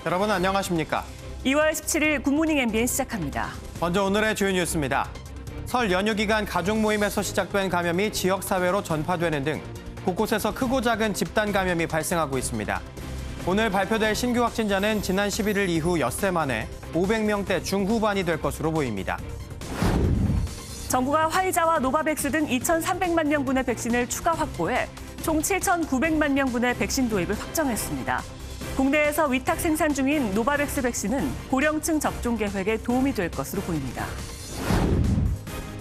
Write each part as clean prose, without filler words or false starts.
여러분 안녕하십니까? 2월 17일 굿모닝 MBN 시작합니다. 먼저 오늘의 주요 뉴스입니다. 설 연휴 기간 가족 모임에서 시작된 감염이 지역사회로 전파되는 등 곳곳에서 크고 작은 집단 감염이 발생하고 있습니다. 오늘 발표될 신규 확진자는 지난 11일 이후 엿새 만에 500명대 중후반이 될 것으로 보입니다. 정부가 화이자와 노바백스 등 2,300만 명분의 백신을 추가 확보해 총 7,900만 명분의 백신 도입을 확정했습니다. 국내에서 위탁 생산 중인 노바백스 백신은 고령층 접종 계획에 도움이 될 것으로 보입니다.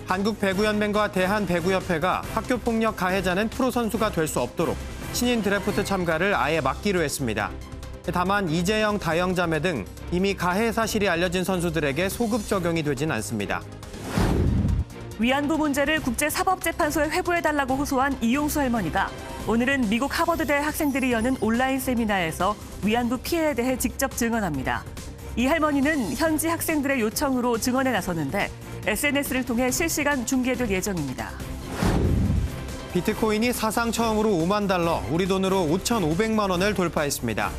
한국배구연맹과 대한배구협회가 학교폭력 가해자는 프로선수가 될 수 없도록 신인 드래프트 참가를 아예 막기로 했습니다. 다만 이재영, 다영자매 등 이미 가해 사실이 알려진 선수들에게 소급 적용이 되진 않습니다. 위안부 문제를 국제사법재판소에 회부해달라고 호소한 이용수 할머니가 오늘은 미국 하버드대 학생들이 여는 온라인 세미나에서 위안부 피해에 대해 직접 증언합니다. 이 할머니는 현지 학생들의 요청으로 증언에 나섰는데 SNS를 통해 실시간 중계될 예정입니다. 비트코인이 사상 처음으로 5만 달러, 우리 돈으로 5,500만 원을 돌파했습니다.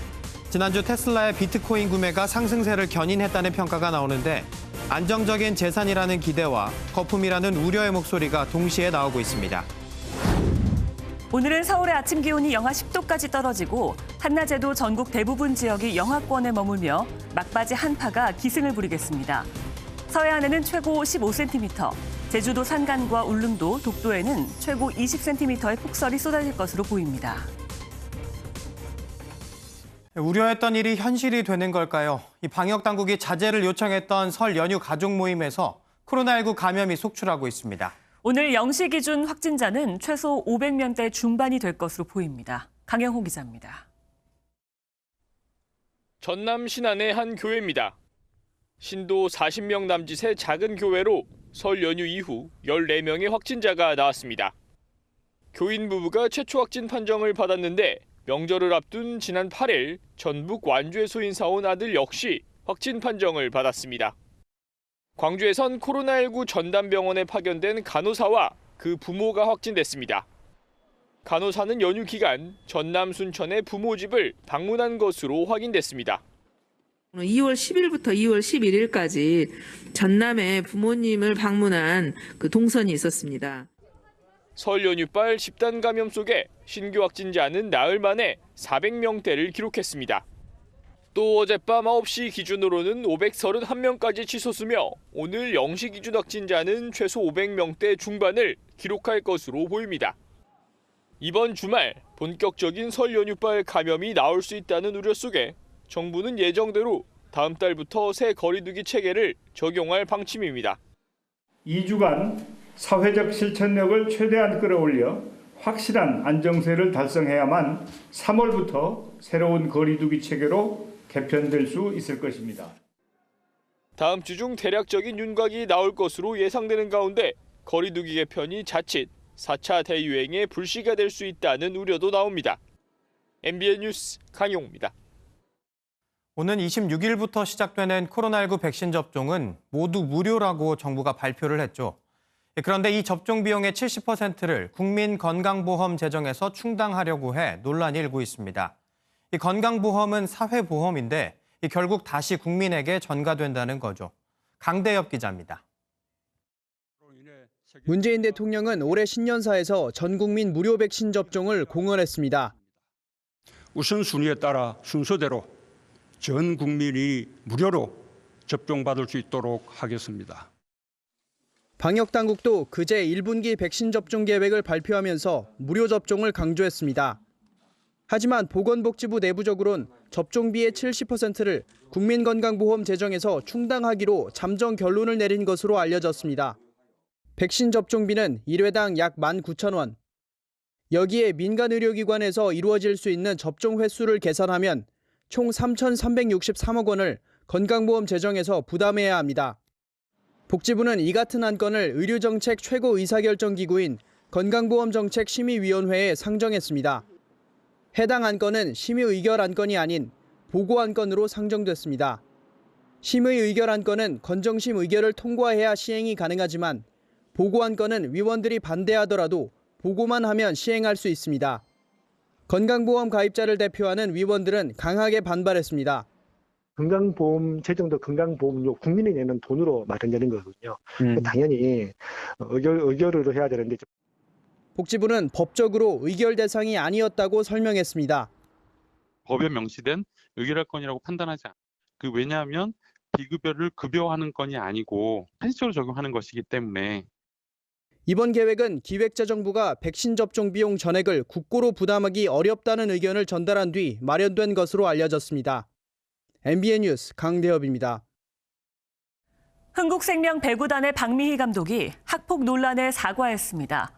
지난주 테슬라의 비트코인 구매가 상승세를 견인했다는 평가가 나오는데 안정적인 재산이라는 기대와 거품이라는 우려의 목소리가 동시에 나오고 있습니다. 오늘은 서울의 아침 기온이 영하 10도까지 떨어지고 한낮에도 전국 대부분 지역이 영하권에 머물며 막바지 한파가 기승을 부리겠습니다. 서해안에는 최고 15cm, 제주도 산간과 울릉도, 독도에는 최고 20cm의 폭설이 쏟아질 것으로 보입니다. 우려했던 일이 현실이 되는 걸까요? 이 방역 당국이 자제를 요청했던 설 연휴 가족 모임에서 코로나19 감염이 속출하고 있습니다. 오늘 0시 기준 확진자는 최소 500명대 중반이 될 것으로 보입니다. 강영호 기자입니다. 전남 신안의 한 교회입니다. 신도 40명 남짓의 작은 교회로 설 연휴 이후 14명의 확진자가 나왔습니다. 교인 부부가 최초 확진 판정을 받았는데 명절을 앞둔 지난 8일 전북 완주에서 인사온 아들 역시 확진 판정을 받았습니다. 광주에선 코로나19 전담병원에 파견된 간호사와 그 부모가 확진됐습니다. 간호사는 연휴 기간 전남 순천의 부모 집을 방문한 것으로 확인됐습니다. 2월 10일부터 2월 11일까지 전남의 부모님을 방문한 그 동선이 있었습니다. 설 연휴발 집단 감염 속에 신규 확진자는 나흘 만에 400명대를 기록했습니다. 또 어젯밤 9시 기준으로는 531명까지 치솟으며 오늘 0시 기준 확진자는 최소 500명대 중반을 기록할 것으로 보입니다. 이번 주말 본격적인 설 연휴발 감염이 나올 수 있다는 우려 속에 정부는 예정대로 다음 달부터 새 거리두기 체계를 적용할 방침입니다. 2주간 사회적 실천력을 최대한 끌어올려 확실한 안정세를 달성해야만 3월부터 새로운 거리두기 체계로 개편될 수 있을 것입니다. 다음 주 중 대략적인 윤곽이 나올 것으로 예상되는 가운데 거리두기 개편이 자칫 4차 대유행의 불씨가 될 수 있다는 우려도 나옵니다. MBN 뉴스 강용호입니다. 오는 26일부터 시작되는 코로나19 백신 접종은 모두 무료라고 정부가 발표를 했죠. 그런데 이 접종 비용의 70%를 국민건강보험 재정에서 충당하려고 해 논란이 일고 있습니다. 이 건강보험은 사회보험인데 결국 다시 국민에게 전가된다는 거죠. 강대엽 기자입니다. 문재인 대통령은 올해 신년사에서 전 국민 무료 백신 접종을 공언했습니다. 우선순위에 따라 순서대로 전 국민이 무료로 접종받을 수 있도록 하겠습니다. 방역당국도 그제 1분기 백신 접종 계획을 발표하면서 무료 접종을 강조했습니다. 하지만 보건복지부 내부적으로는 접종비의 70%를 국민건강보험 재정에서 충당하기로 잠정 결론을 내린 것으로 알려졌습니다. 백신 접종비는 1회당 약 19,000원. 여기에 민간 의료기관에서 이루어질 수 있는 접종 횟수를 계산하면 총 3,363억 원을 건강보험 재정에서 부담해야 합니다. 복지부는 이 같은 안건을 의료정책 최고 의사결정기구인 건강보험정책심의위원회에 상정했습니다. 해당 안건은 심의의결 안건이 아닌 보고 안건으로 상정됐습니다. 심의의결 안건은 건정심 의결을 통과해야 시행이 가능하지만 보고 안건은 위원들이 반대하더라도 보고만 하면 시행할 수 있습니다. 건강보험 가입자를 대표하는 위원들은 강하게 반발했습니다. 건강보험 재정도 건강보험료 국민이 내는 돈으로 마련되는 거거든요. 당연히 의결을 해야 되는데. 복지부는 법적으로 의결 대상이 아니었다고 설명했습니다. 법에 명시된 의결할 건이라고 판단하지 않아요. 왜냐하면 비급여를 급여화하는 건이 아니고 한시적으로 적용하는 것이기 때문에. 이번 계획은 기획재정부가 백신 접종 비용 전액을 국고로 부담하기 어렵다는 의견을 전달한 뒤 마련된 것으로 알려졌습니다. MBN 뉴스 강대엽입니다. 흥국생명 배구단의 박미희 감독이 학폭 논란에 사과했습니다.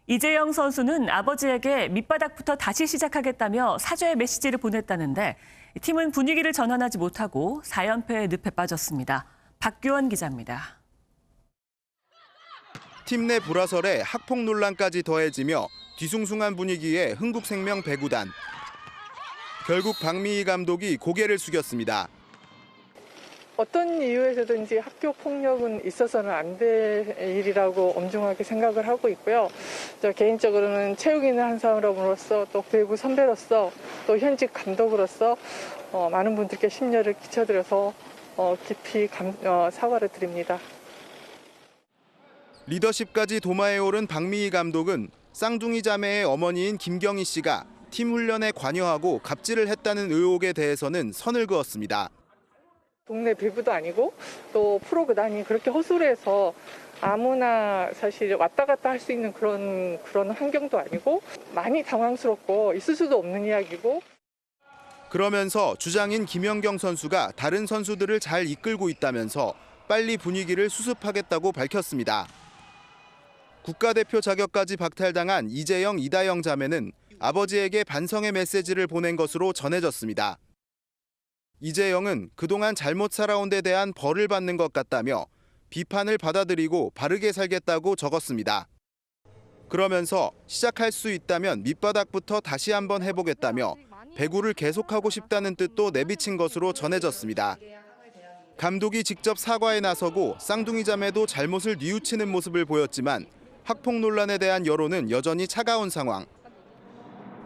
이재영 선수는 아버지에게 밑바닥부터 다시 시작하겠다며 사죄의 메시지를 보냈다는데 팀은 분위기를 전환하지 못하고 4연패의 늪에 빠졌습니다. 박규원 기자입니다. 팀 내 불화설에 학폭 논란까지 더해지며 뒤숭숭한 분위기에 흥국생명 배구단. 결국 박미희 감독이 고개를 숙였습니다. 어떤 이유에서든지 학교 폭력은 있어서는 안 될 일이라고 엄중하게 생각을 하고 있고요. 저 개인적으로는 체육인을 한 사람으로서 또 배구 선배로서 또 현직 감독으로서 많은 분들께 심려를 끼쳐드려서 깊이 사과를 드립니다. 리더십까지 도마에 오른 박미희 감독은 쌍둥이 자매의 어머니인 김경희 씨가 팀 훈련에 관여하고 갑질을 했다는 의혹에 대해서는 선을 그었습니다. 동네 배구도 아니고 또 프로 구단이 그렇게 허술해서 아무나 사실 왔다 갔다 할 수 있는 그런 환경도 아니고 많이 당황스럽고 있을 수도 없는 이야기고. 그러면서 주장인 김연경 선수가 다른 선수들을 잘 이끌고 있다면서 빨리 분위기를 수습하겠다고 밝혔습니다. 국가대표 자격까지 박탈당한 이재영, 이다영 자매는 아버지에게 반성의 메시지를 보낸 것으로 전해졌습니다. 이재영은 그동안 잘못 살아온 데 대한 벌을 받는 것 같다며 비판을 받아들이고 바르게 살겠다고 적었습니다. 그러면서 시작할 수 있다면 밑바닥부터 다시 한번 해보겠다며 배구를 계속하고 싶다는 뜻도 내비친 것으로 전해졌습니다. 감독이 직접 사과에 나서고 쌍둥이 자매도 잘못을 뉘우치는 모습을 보였지만 학폭 논란에 대한 여론은 여전히 차가운 상황.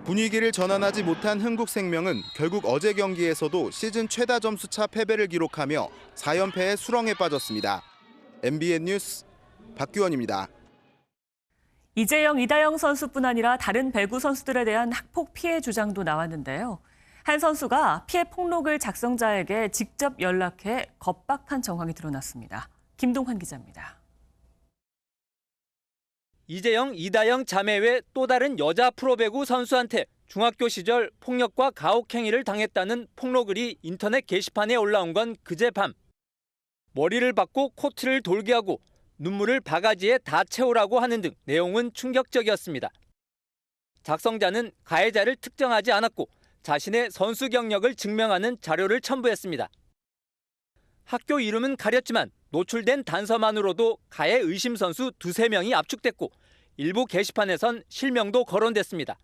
분위기를 전환하지 못한 흥국생명은 결국 어제 경기에서도 시즌 최다 점수차 패배를 기록하며 4연패의 수렁에 빠졌습니다. MBN 뉴스 박규원입니다. 이재영, 이다영 선수뿐 아니라 다른 배구 선수들에 대한 학폭 피해 주장도 나왔는데요. 한 선수가 피해 폭록을 작성자에게 직접 연락해 겁박한 정황이 드러났습니다. 김동환 기자입니다. 이재영, 이다영 자매 외 또 다른 여자 프로배구 선수한테 중학교 시절 폭력과 가혹행위를 당했다는 폭로글이 인터넷 게시판에 올라온 건 그제 밤. 머리를 박고 코트를 돌게 하고 눈물을 바가지에 다 채우라고 하는 등 내용은 충격적이었습니다. 작성자는 가해자를 특정하지 않았고 자신의 선수 경력을 증명하는 자료를 첨부했습니다. 학교 이름은 가렸지만 노출된 단서만으로도 가해 의심 선수 2~3명이 압축됐고 일부 게시판에선 실명도 거론됐습니다.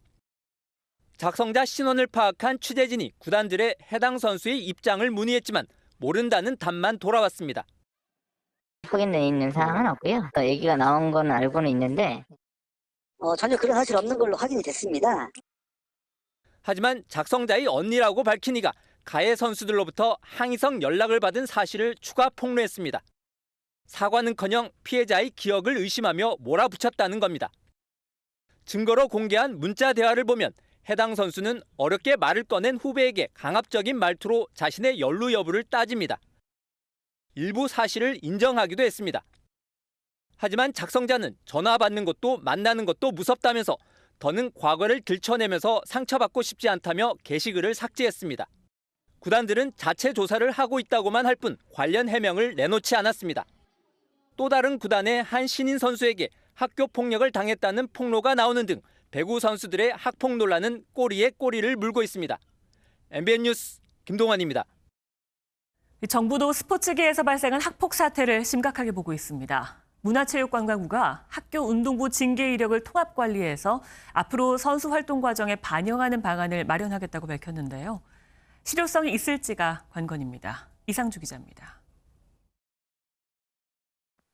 작성자 신원을 파악한 취재진이 구단들의 해당 선수의 입장을 문의했지만 모른다는 답만 돌아왔습니다. 확인돼 있는 사항은 없고요. 또 얘기가 나온 건 알고는 있는데 전혀 그런 사실 없는 걸로 확인이 됐습니다. 하지만 작성자의 언니라고 밝힌 이가 가해 선수들로부터 항의성 연락을 받은 사실을 추가 폭로했습니다. 사과는커녕 피해자의 기억을 의심하며 몰아붙였다는 겁니다. 증거로 공개한 문자 대화를 보면 해당 선수는 어렵게 말을 꺼낸 후배에게 강압적인 말투로 자신의 연루 여부를 따집니다. 일부 사실을 인정하기도 했습니다. 하지만 작성자는 전화 받는 것도 만나는 것도 무섭다면서 더는 과거를 들춰내면서 상처받고 싶지 않다며 게시글을 삭제했습니다. 구단들은 자체 조사를 하고 있다고만 할 뿐 관련 해명을 내놓지 않았습니다. 또 다른 구단의 한 신인 선수에게 학교 폭력을 당했다는 폭로가 나오는 등 배구 선수들의 학폭 논란은 꼬리에 꼬리를 물고 있습니다. MBN 뉴스 김동환입니다. 정부도 스포츠계에서 발생한 학폭 사태를 심각하게 보고 있습니다. 문화체육관광부가 학교 운동부 징계 이력을 통합 관리해서 앞으로 선수 활동 과정에 반영하는 방안을 마련하겠다고 밝혔는데요. 실효성이 있을지가 관건입니다. 이상주 기자입니다.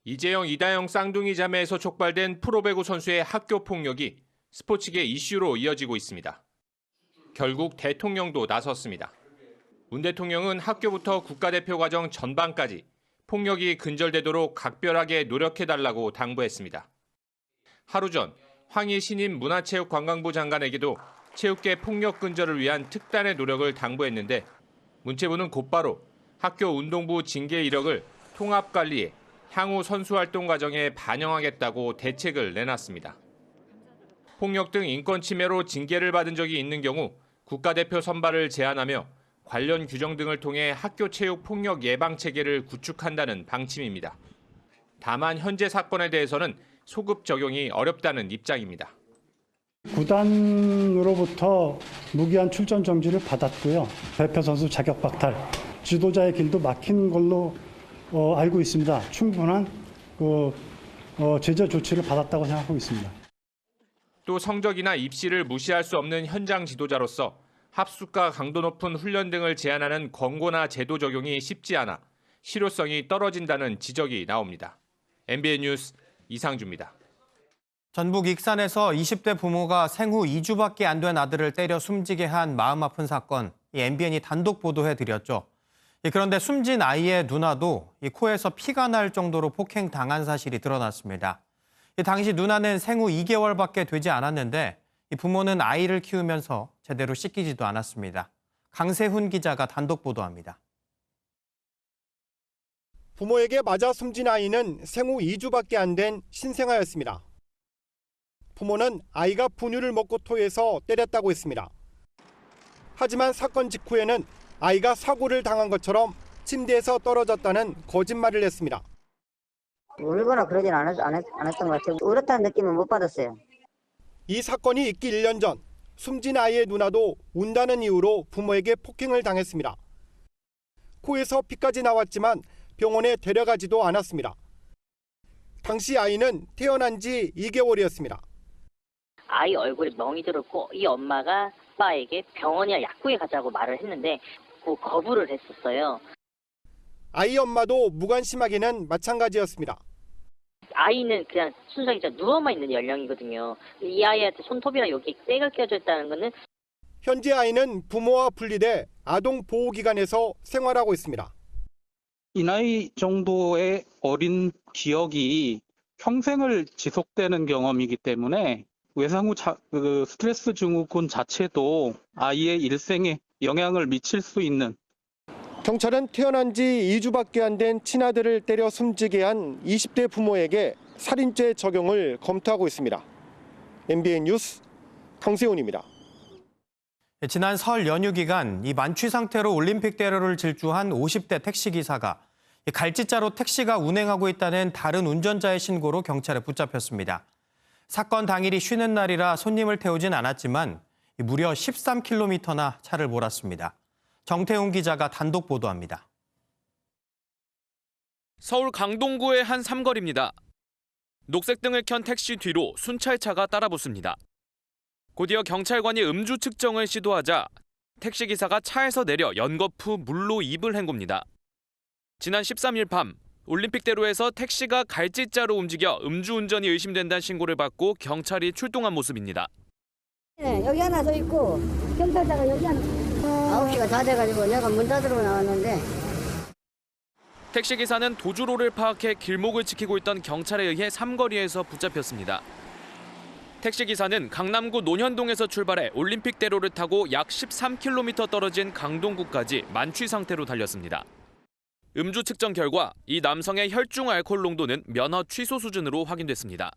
이재영, 이다영 쌍둥이 자매에서 촉발된 프로배구 선수의 학교 폭력이 스포츠계 이슈로 이어지고 있습니다. 결국 대통령도 나섰습니다. 문 대통령은 학교부터 국가대표 과정 전반까지 폭력이 근절되도록 각별하게 노력해달라고 당부했습니다. 하루 전 황희 신임 문화체육관광부 장관에게도 체육계 폭력 근절을 위한 특단의 노력을 당부했는데 문체부는 곧바로 학교 운동부 징계 이력을 통합관리에 향후 선수활동 과정에 반영하겠다고 대책을 내놨습니다. 폭력 등 인권 침해로 징계를 받은 적이 있는 경우 국가대표 선발을 제한하며 관련 규정 등을 통해 학교 체육 폭력 예방 체계를 구축한다는 방침입니다. 다만 현재 사건에 대해서는 소급 적용이 어렵다는 입장입니다. 구단으로부터 무기한 출전 정지를 받았고요. 대표 선수 자격 박탈, 지도자의 길도 막힌 걸로 알고 있습니다. 충분한 제재 조치를 받았다고 생각하고 있습니다. 또 성적이나 입시를 무시할 수 없는 현장 지도자로서 합숙과 강도 높은 훈련 등을 제한하는 권고나 제도 적용이 쉽지 않아 실효성이 떨어진다는 지적이 나옵니다. MBN 뉴스 이상주입니다. 전북 익산에서 20대 부모가 생후 2주밖에 안 된 아들을 때려 숨지게 한 마음 아픈 사건, MBN이 단독 보도해드렸죠. 그런데 숨진 아이의 누나도 코에서 피가 날 정도로 폭행당한 사실이 드러났습니다. 당시 누나는 생후 2개월밖에 되지 않았는데 부모는 아이를 키우면서 제대로 씻기지도 않았습니다. 강세훈 기자가 단독 보도합니다. 부모에게 맞아 숨진 아이는 생후 2주밖에 안 된 신생아였습니다. 부모는 아이가 분유를 먹고 토해서 때렸다고 했습니다. 하지만 사건 직후에는 아이가 사고를 당한 것처럼 침대에서 떨어졌다는 거짓말을 했습니다. 울거나 그러진 않았던 것 같아요. 울었다는 느낌은 못 받았어요. 이 사건이 있기 1년 전 숨진 아이의 누나도 운다는 이유로 부모에게 폭행을 당했습니다. 코에서 피까지 나왔지만 병원에 데려가지도 않았습니다. 당시 아이는 태어난 지 2개월이었습니다. 아이 얼굴에 멍이 들었고 이 엄마가 아빠에게 병원이나 약국에 가자고 말을 했는데 거부를 했었어요. 아이 엄마도 무관심하기는 마찬가지였습니다. 아이는 그냥 순수하게 누워만 있는 연령이거든요. 이 아이한테 손톱이나 여기 때가 껴져 있다는 거는 현재 아이는 부모와 분리돼 아동보호기관에서 생활하고 있습니다. 이 나이 정도의 어린 기억이 평생을 지속되는 경험이기 때문에 외상후 스트레스 증후군 자체도 아이의 일생에 영향을 미칠 수 있는. 경찰은 태어난 지 2주밖에 안 된 친아들을 때려 숨지게 한 20대 부모에게 살인죄 적용을 검토하고 있습니다. MBN 뉴스 강세훈입니다. 지난 설 연휴 기간 이 만취 상태로 올림픽대로를 질주한 50대 택시기사가 갈짓자로 택시가 운행하고 있다는 다른 운전자의 신고로 경찰에 붙잡혔습니다. 사건 당일이 쉬는 날이라 손님을 태우진 않았지만 무려 13km나 차를 몰았습니다. 정태웅 기자가 단독 보도합니다. 서울 강동구의 한 삼거리입니다. 녹색등을 켠 택시 뒤로 순찰차가 따라붙습니다. 곧이어 경찰관이 음주 측정을 시도하자 택시기사가 차에서 내려 연거푸 물로 입을 헹굽니다. 지난 13일 밤 올림픽대로에서 택시가 갈짓자로 움직여 음주운전이 의심된다는 신고를 받고 경찰이 출동한 모습입니다. 네, 여기 하나 더 있고 경찰차가 여기 하나. 9시가 다 돼가지고 내가 문 닫으러 나왔는데. 택시기사는 도주로를 파악해 길목을 지키고 있던 경찰에 의해 삼거리에서 붙잡혔습니다. 택시기사는 강남구 논현동에서 출발해 올림픽대로를 타고 약 13km 떨어진 강동구까지 만취 상태로 달렸습니다. 음주 측정 결과 이 남성의 혈중 알코올 농도는 면허 취소 수준으로 확인됐습니다.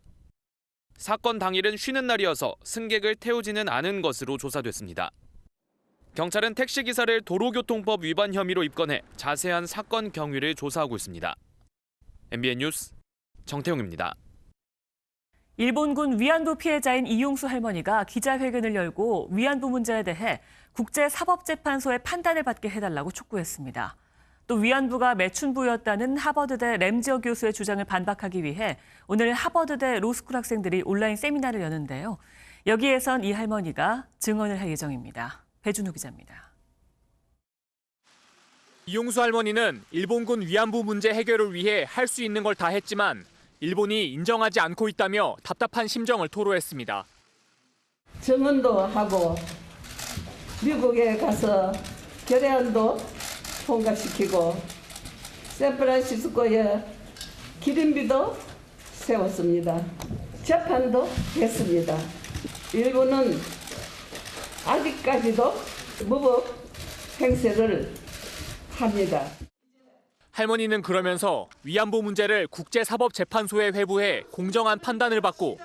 사건 당일은 쉬는 날이어서 승객을 태우지는 않은 것으로 조사됐습니다. 경찰은 택시기사를 도로교통법 위반 혐의로 입건해 자세한 사건 경위를 조사하고 있습니다. MBN 뉴스 정태웅입니다. 일본군 위안부 피해자인 이용수 할머니가 기자회견을 열고 위안부 문제에 대해 국제사법재판소의 판단을 받게 해달라고 촉구했습니다. 또 위안부가 매춘부였다는 하버드대 램지어 교수의 주장을 반박하기 위해 오늘 하버드대 로스쿨 학생들이 온라인 세미나를 여는데요. 여기에선 이 할머니가 증언을 할 예정입니다. 배준우 기자입니다. 이용수 할머니는 일본군 위안부 문제 해결을 위해 할 수 있는 걸 다 했지만 일본이 인정하지 않고 있다며 답답한 심정을 토로했습니다. 증언도 하고 미국에 가서 결의안도 통과시키고 샌프란시스코에 기린비도 세웠습니다. 재판도 했습니다. 일본은 아직까지도 무법 행세를 합니다. 할머니는 그러면서 위안부 문제를 국제사법재판소에 회부해 공정한 판단을 받고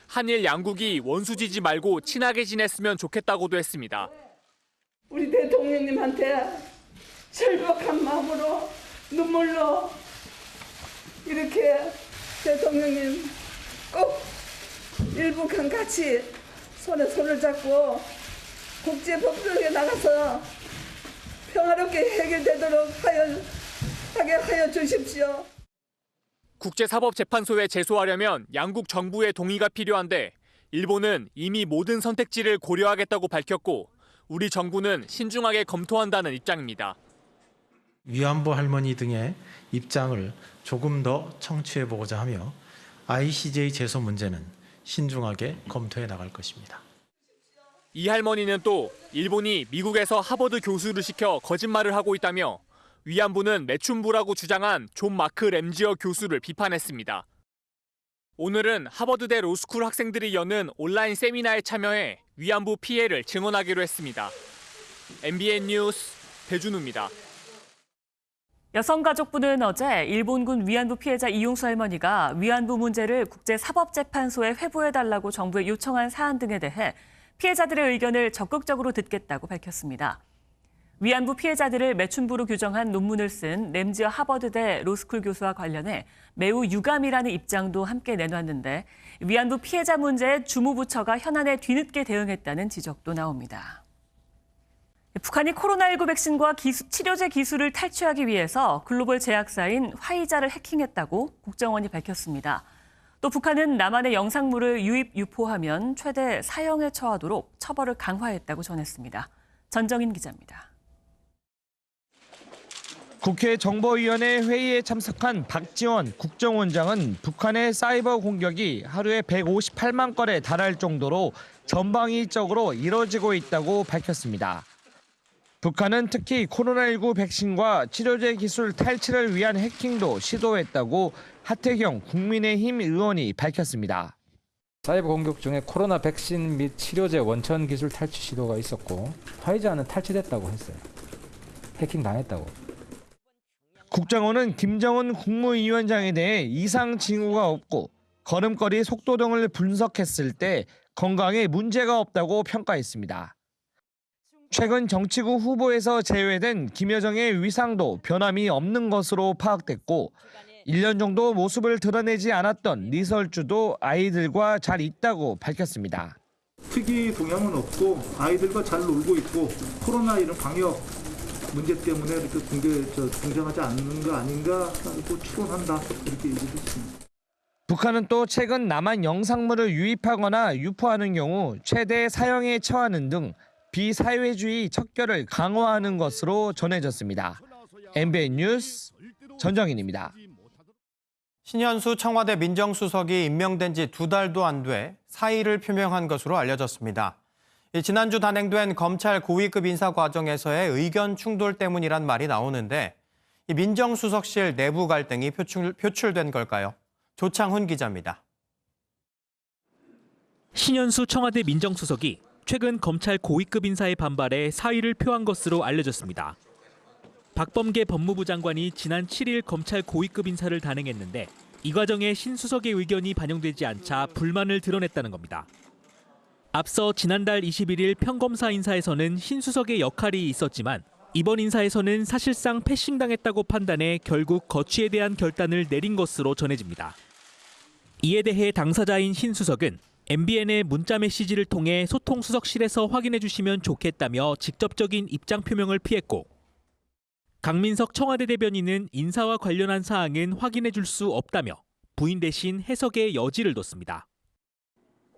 한일 양국이 원수지지 말고 친하게 지냈으면 좋겠다고도 했습니다. 우리 대통령님한테 절박한 마음으로 눈물로 이렇게 대통령님 꼭 일북한 같이 손에 손을 잡고 국제법정에 나가서 평화롭게 해결되도록 하게 하여 주십시오. 국제사법재판소에 제소하려면 양국 정부의 동의가 필요한데 일본은 이미 모든 선택지를 고려하겠다고 밝혔고 우리 정부는 신중하게 검토한다는 입장입니다. 위안부 할머니 등의 입장을 조금 더 청취해보고자 하며 ICJ 제소 문제는 신중하게 검토해 나갈 것입니다. 이 할머니는 또 일본이 미국에서 하버드 교수를 시켜 거짓말을 하고 있다며 위안부는 매춘부라고 주장한 존 마크 램지어 교수를 비판했습니다. 오늘은 하버드대 로스쿨 학생들이 여는 온라인 세미나에 참여해 위안부 피해를 증언하기로 했습니다. MBN 뉴스 배준우입니다. 여성가족부는 어제 일본군 위안부 피해자 이용수 할머니가 위안부 문제를 국제사법재판소에 회부해달라고 정부에 요청한 사안 등에 대해 피해자들의 의견을 적극적으로 듣겠다고 밝혔습니다. 위안부 피해자들을 매춘부로 규정한 논문을 쓴 램지어 하버드대 로스쿨 교수와 관련해 매우 유감이라는 입장도 함께 내놨는데 위안부 피해자 문제에 주무부처가 현안에 뒤늦게 대응했다는 지적도 나옵니다. 북한이 코로나19 백신과 치료제 기술을 탈취하기 위해서 글로벌 제약사인 화이자를 해킹했다고 국정원이 밝혔습니다. 또 북한은 남한의 영상물을 유입, 유포하면 최대 사형에 처하도록 처벌을 강화했다고 전했습니다. 전정인 기자입니다. 국회 정보위원회 회의에 참석한 박지원 국정원장은 북한의 사이버 공격이 하루에 158만 건에 달할 정도로 전방위적으로 이뤄지고 있다고 밝혔습니다. 북한은 특히 코로나19 백신과 치료제 기술 탈취를 위한 해킹도 시도했다고 하태경 국민의힘 의원이 밝혔습니다. 사이버 공격 중에 코로나 백신 및 치료제 원천 기술 탈취 시도가 있었고 화이자는 탈취됐다고 했어요. 해킹 당했다고. 국정원은 김정은 국무위원장에 대해 이상 징후가 없고 걸음걸이 속도 등을 분석했을 때 건강에 문제가 없다고 평가했습니다. 최근 정치구 후보에서 제외된 김여정의 위상도 변함이 없는 것으로 파악됐고 1년 정도 모습을 드러내지 않았던 리설주도 아이들과 잘 있다고 밝혔습니다. 특이 동향은 없고 아이들과 잘 놀고 있고 코로나 이런 방역 문제 때문에 이렇게 등장하지 않는 거 아닌가 하고 추론한다 이렇게 얘기했습니다. 북한은 또 최근 남한 영상물을 유입하거나 유포하는 경우 최대 사형에 처하는 등 비사회주의 척결을 강화하는 것으로 전해졌습니다. MBN 뉴스 전정인입니다. 신현수 청와대 민정수석이 임명된 지 2달도 안 돼 사의를 표명한 것으로 알려졌습니다. 지난주 단행된 검찰 고위급 인사 과정에서의 의견 충돌 때문이란 말이 나오는데 이 민정수석실 내부 갈등이 표출된 걸까요? 조창훈 기자입니다. 신현수 청와대 민정수석이 최근 검찰 고위급 인사의 반발에 사의를 표한 것으로 알려졌습니다. 박범계 법무부 장관이 지난 7일 검찰 고위급 인사를 단행했는데 이 과정에 신 수석의 의견이 반영되지 않자 불만을 드러냈다는 겁니다. 앞서 지난달 21일 평검사 인사에서는 신 수석의 역할이 있었지만 이번 인사에서는 사실상 패싱당했다고 판단해 결국 거취에 대한 결단을 내린 것으로 전해집니다. 이에 대해 당사자인 신 수석은 MBN의 문자 메시지를 통해 소통수석실에서 확인해 주시면 좋겠다며 직접적인 입장 표명을 피했고 강민석 청와대 대변인은 인사와 관련한 사항은 확인해 줄 수 없다며 부인 대신 해석의 여지를 뒀습니다.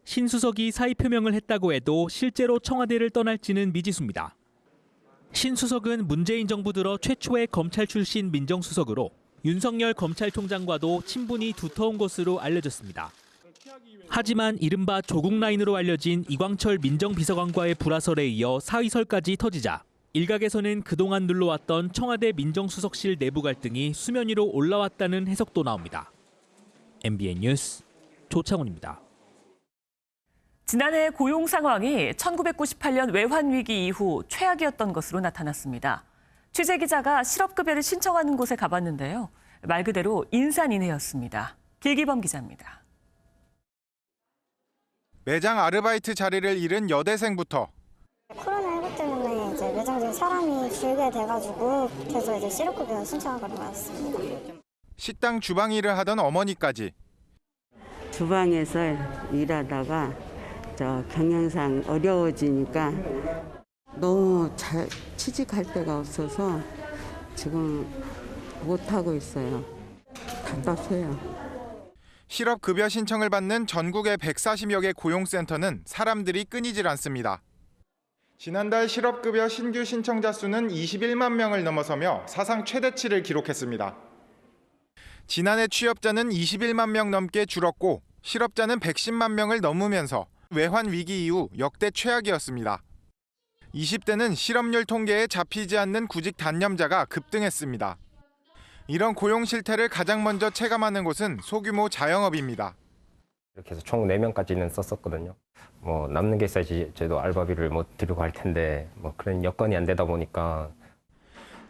신 수석이 사의 표명을 했다고 해도 실제로 청와대를 떠날지는 미지수입니다. 신 수석은 문재인 정부 들어 최초의 검찰 출신 민정수석으로 윤석열 검찰총장과도 친분이 두터운 것으로 알려졌습니다. 하지만 이른바 조국 라인으로 알려진 이광철 민정비서관과의 불화설에 이어 사의설까지 터지자 일각에서는 그동안 눌러왔던 청와대 민정수석실 내부 갈등이 수면 위로 올라왔다는 해석도 나옵니다. MBN 뉴스 조창훈입니다. 지난해 고용 상황이 1998년 외환위기 이후 최악이었던 것으로 나타났습니다. 취재기자가 실업급여를 신청하는 곳에 가봤는데요. 말 그대로 인산인해였습니다. 길기범 기자입니다. 매장 아르바이트 자리를 잃은 여대생부터 코로나19 때문에 이제 매장에 사람이 줄게 돼가지고 그래서 이제 실업급여 신청하러 왔습니다. 식당 주방 일을 하던 어머니까지 주방에서 일하다가 경영상 어려워지니까 너무 잘 취직할 데가 없어서 지금 못하고 있어요. 답답해요. 실업급여 신청을 받는 전국의 140여 개 고용센터는 사람들이 끊이질 않습니다. 지난달 실업급여 신규 신청자 수는 21만 명을 넘어서며 사상 최대치를 기록했습니다. 지난해 취업자는 21만 명 넘게 줄었고 실업자는 110만 명을 넘으면서 외환 위기 이후 역대 최악이었습니다. 20대는 실업률 통계에 잡히지 않는 구직 단념자가 급등했습니다. 이런 고용 실태를 가장 먼저 체감하는 곳은 소규모 자영업입니다. 이렇게 해서 총 4명까지는 썼었거든요. 남는 게 있어야지 저도 알바비를 드리고 할 텐데 그런 여건이 안 되다 보니까.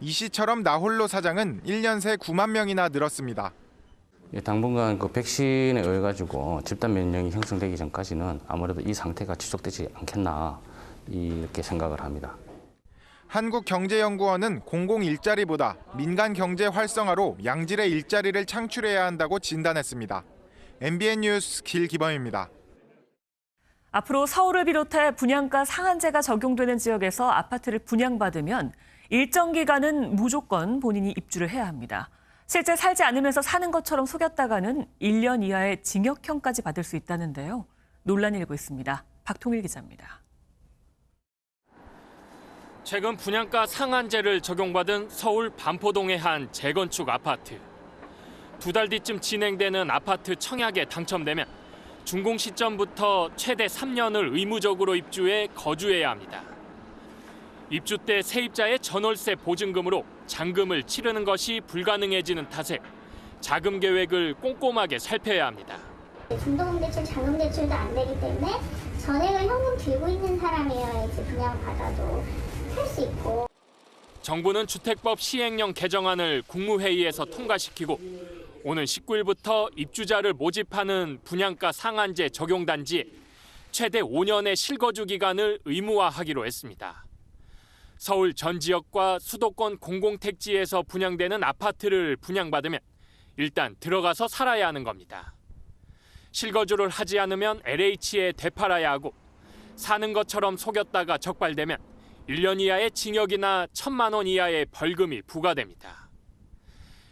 이 씨처럼 나홀로 사장은 1년 새 9만 명이나 늘었습니다. 당분간 백신에 의해 가지고 집단 면역이 형성되기 전까지는 아무래도 이 상태가 지속되지 않겠나 이렇게 생각을 합니다. 한국경제연구원은 공공 일자리보다 민간 경제 활성화로 양질의 일자리를 창출해야 한다고 진단했습니다. MBN 뉴스 길기범입니다. 앞으로 서울을 비롯해 분양가 상한제가 적용되는 지역에서 아파트를 분양받으면 일정 기간은 무조건 본인이 입주를 해야 합니다. 실제 살지 않으면서 사는 것처럼 속였다가는 1년 이하의 징역형까지 받을 수 있다는데요. 논란이 일고 있습니다. 박통일 기자입니다. 최근 분양가 상한제를 적용받은 서울 반포동의 한 재건축 아파트. 2달 뒤쯤 진행되는 아파트 청약에 당첨되면 준공 시점부터 최대 3년을 의무적으로 입주해 거주해야 합니다. 입주 때 세입자의 전월세 보증금으로 잔금을 치르는 것이 불가능해지는 탓에 자금 계획을 꼼꼼하게 살펴야 합니다. 중도금 대출, 잔금 대출도 안 되기 때문에 전액을 현금 들고 있는 사람이어야지 분양받아도 할 수 있고. 정부는 주택법 시행령 개정안을 국무회의에서 통과시키고 오는 19일부터 입주자를 모집하는 분양가 상한제 적용 단지에 최대 5년의 실거주 기간을 의무화하기로 했습니다. 서울 전 지역과 수도권 공공택지에서 분양되는 아파트를 분양받으면 일단 들어가서 살아야 하는 겁니다. 실거주를 하지 않으면 LH에 되팔아야 하고 사는 것처럼 속였다가 적발되면 1년 이하의 징역이나 1,000만 원 이하의 벌금이 부과됩니다.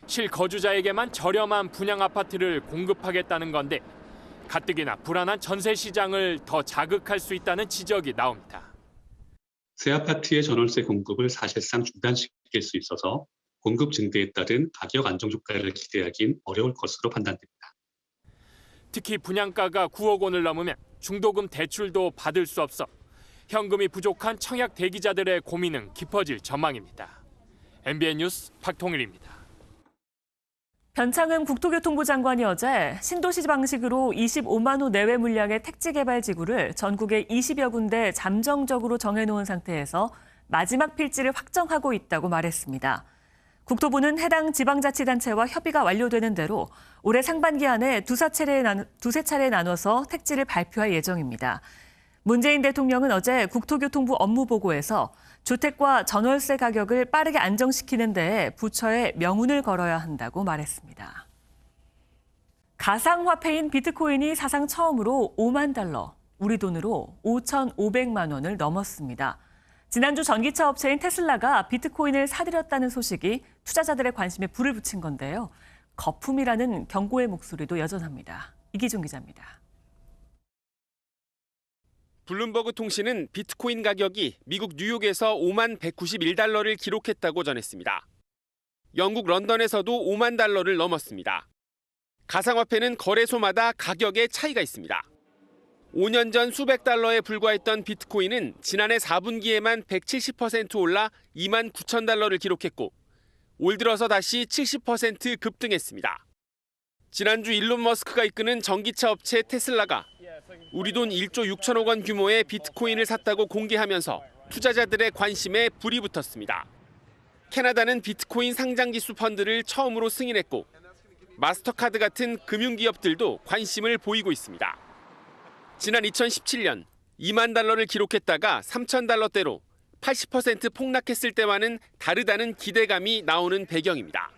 실거주자에게만 저렴한 분양 아파트를 공급하겠다는 건데 가뜩이나 불안한 전세 시장을 더 자극할 수 있다는 지적이 나옵니다. 새 아파트의 전월세 공급을 사실상 중단시킬 수 있어서 공급 증대에 따른 가격 안정 효과를 기대하긴 어려울 것으로 판단됩니다. 특히 분양가가 9억 원을 넘으면 중도금 대출도 받을 수 없어 현금이 부족한 청약 대기자들의 고민은 깊어질 전망입니다. MBN 뉴스 박통일입니다. 변창흠 국토교통부 장관이 어제 신도시 방식으로 25만 호 내외 물량의 택지 개발 지구를 전국에 20여 군데 잠정적으로 정해놓은 상태에서 마지막 필지를 확정하고 있다고 말했습니다. 국토부는 해당 지방자치단체와 협의가 완료되는 대로 올해 상반기 안에 두세 차례에 나눠서 택지를 발표할 예정입니다. 문재인 대통령은 어제 국토교통부 업무보고에서 주택과 전월세 가격을 빠르게 안정시키는 데에 부처에 명운을 걸어야 한다고 말했습니다. 가상화폐인 비트코인이 사상 처음으로 5만 달러, 우리 돈으로 5,500만 원을 넘었습니다. 지난주 전기차 업체인 테슬라가 비트코인을 사들였다는 소식이 투자자들의 관심에 불을 붙인 건데요. 거품이라는 경고의 목소리도 여전합니다. 이기준 기자입니다. 블룸버그 통신은 비트코인 가격이 미국 뉴욕에서 5만 191달러를 기록했다고 전했습니다. 영국 런던에서도 5만 달러를 넘었습니다. 가상화폐는 거래소마다 가격에 차이가 있습니다. 5년 전 수백 달러에 불과했던 비트코인은 지난해 4분기에만 170% 올라 2만 9천 달러를 기록했고 올 들어서 다시 70% 급등했습니다. 지난주 일론 머스크가 이끄는 전기차 업체 테슬라가 우리 돈 1조 6천억 원 규모의 비트코인을 샀다고 공개하면서 투자자들의 관심에 불이 붙었습니다. 캐나다는 비트코인 상장지수 펀드를 처음으로 승인했고 마스터카드 같은 금융기업들도 관심을 보이고 있습니다. 지난 2017년 2만 달러를 기록했다가 3천 달러대로 80% 폭락했을 때와는 다르다는 기대감이 나오는 배경입니다.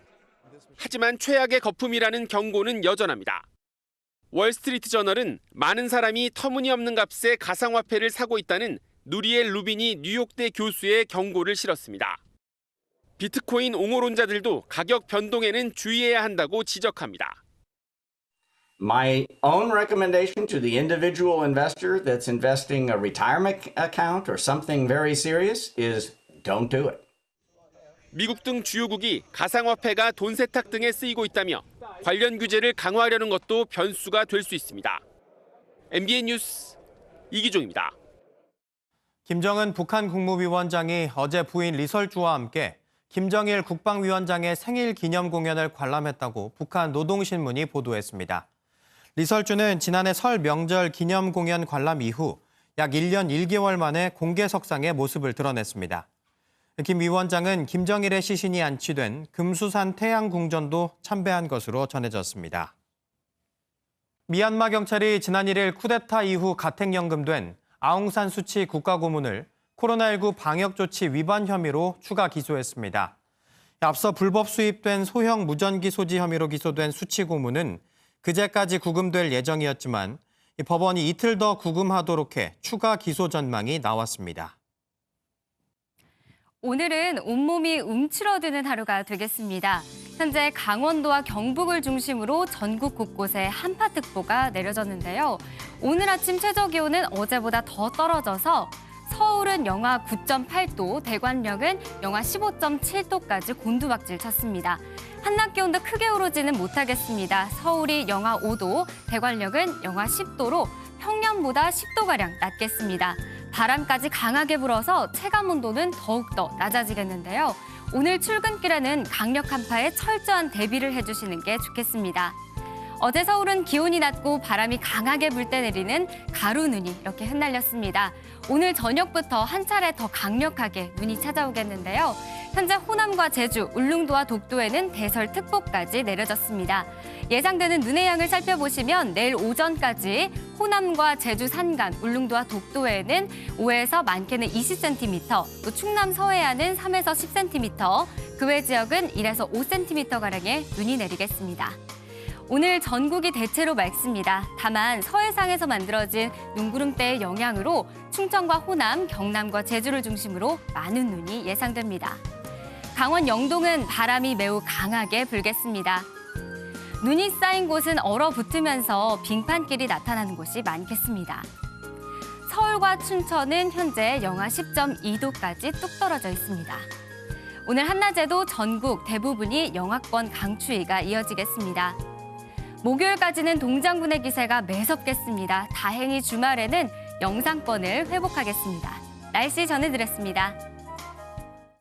하지만 최악의 거품이라는 경고는 여전합니다. 월스트리트 저널은 많은 사람이 터무니없는 값에 가상화폐를 사고 있다는 누리엘 루비니 뉴욕대 교수의 경고를 실었습니다. 비트코인 옹호론자들도 가격 변동에는 주의해야 한다고 지적합니다. My own recommendation to the individual investor that's investing a retirement account or something very serious is don't do it. 미국 등 주요국이 가상화폐가 돈 세탁 등에 쓰이고 있다며 관련 규제를 강화하려는 것도 변수가 될 수 있습니다. MBN 뉴스 이기종입니다. 김정은 북한 국무위원장이 어제 부인 리설주와 함께 김정일 국방위원장의 생일 기념 공연을 관람했다고 북한 노동신문이 보도했습니다. 리설주는 지난해 설 명절 기념 공연 관람 이후 약 1년 1개월 만에 공개석상에 모습을 드러냈습니다. 김 위원장은 김정일의 시신이 안치된 금수산 태양궁전도 참배한 것으로 전해졌습니다. 미얀마 경찰이 지난 1일 쿠데타 이후 가택연금된 아웅산 수치 국가고문을 코로나19 방역조치 위반 혐의로 추가 기소했습니다. 앞서 불법 수입된 소형 무전기 소지 혐의로 기소된 수치 고문은 그제까지 구금될 예정이었지만 법원이 이틀 더 구금하도록 해 추가 기소 전망이 나왔습니다. 오늘은 온몸이 움츠러드는 하루가 되겠습니다. 현재 강원도와 경북을 중심으로 전국 곳곳에 한파특보가 내려졌는데요. 오늘 아침 최저기온은 어제보다 더 떨어져서 서울은 영하 9.8도, 대관령은 영하 15.7도까지 곤두박질 쳤습니다. 한낮 기온도 크게 오르지는 못하겠습니다. 서울이 영하 5도, 대관령은 영하 10도로 평년보다 10도가량 낮겠습니다. 바람까지 강하게 불어서 체감온도는 더욱더 낮아지겠는데요. 오늘 출근길에는 강력 한파에 철저한 대비를 해주시는 게 좋겠습니다. 어제 서울은 기온이 낮고 바람이 강하게 불 때 내리는 가루눈이 이렇게 흩날렸습니다. 오늘 저녁부터 한 차례 더 강력하게 눈이 찾아오겠는데요. 현재 호남과 제주, 울릉도와 독도에는 대설특보까지 내려졌습니다. 예상되는 눈의 양을 살펴보시면 내일 오전까지 호남과 제주 산간, 울릉도와 독도에는 5에서 많게는 20cm, 또 충남 서해안은 3에서 10cm, 그 외 지역은 1에서 5cm가량의 눈이 내리겠습니다. 오늘 전국이 대체로 맑습니다. 다만 서해상에서 만들어진 눈구름대의 영향으로 충청과 호남, 경남과 제주를 중심으로 많은 눈이 예상됩니다. 강원 영동은 바람이 매우 강하게 불겠습니다. 눈이 쌓인 곳은 얼어붙으면서 빙판길이 나타나는 곳이 많겠습니다. 서울과 춘천은 현재 영하 10.2도까지 뚝 떨어져 있습니다. 오늘 한낮에도 전국 대부분이 영하권 강추위가 이어지겠습니다. 목요일까지는 동장군의 기세가 매섭겠습니다. 다행히 주말에는 영상권을 회복하겠습니다. 날씨 전해드렸습니다.